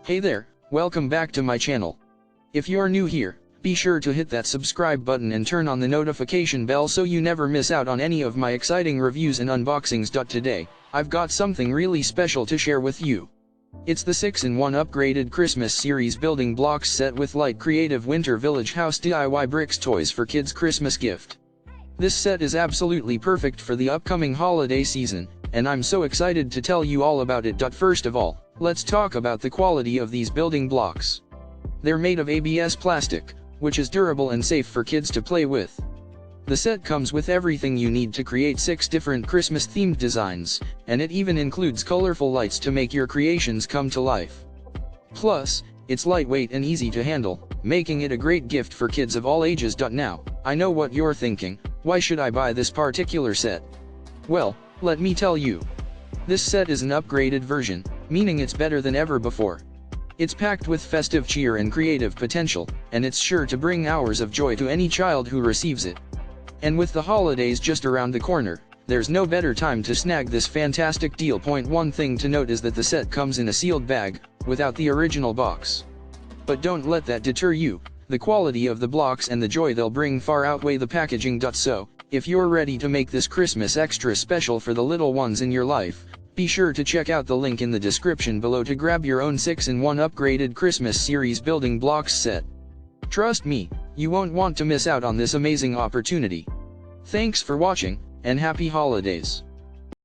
Hey there, welcome back to my channel. If you're new here, be sure to hit that subscribe button and turn on the notification bell so you never miss out on any of my exciting reviews and unboxings. Today, I've got something really special to share with you. It's the 6-in-1 upgraded Christmas series building blocks set with light creative winter village house DIY bricks toys for kids' Christmas gift. This set is absolutely perfect for the upcoming holiday season, and I'm so excited to tell you all about it. First of all, let's talk about the quality of these building blocks. They're made of ABS plastic, which is durable and safe for kids to play with. The set comes with everything you need to create 6 different Christmas-themed designs, and it even includes colorful lights to make your creations come to life. Plus, it's lightweight and easy to handle, making it a great gift for kids of all ages. Now, I know what you're thinking, why should I buy this particular set? Well, let me tell you. This set is an upgraded version, meaning it's better than ever before. It's packed with festive cheer and creative potential, and it's sure to bring hours of joy to any child who receives it. And with the holidays just around the corner, there's no better time to snag this fantastic deal. One thing to note is that the set comes in a sealed bag, without the original box. But don't let that deter you. The quality of the blocks and the joy they'll bring far outweigh the packaging. So, if you're ready to make this Christmas extra special for the little ones in your life, be sure to check out the link in the description below to grab your own 6-in-1 upgraded Christmas series building blocks set. Trust me, you won't want to miss out on this amazing opportunity. Thanks for watching, and happy holidays.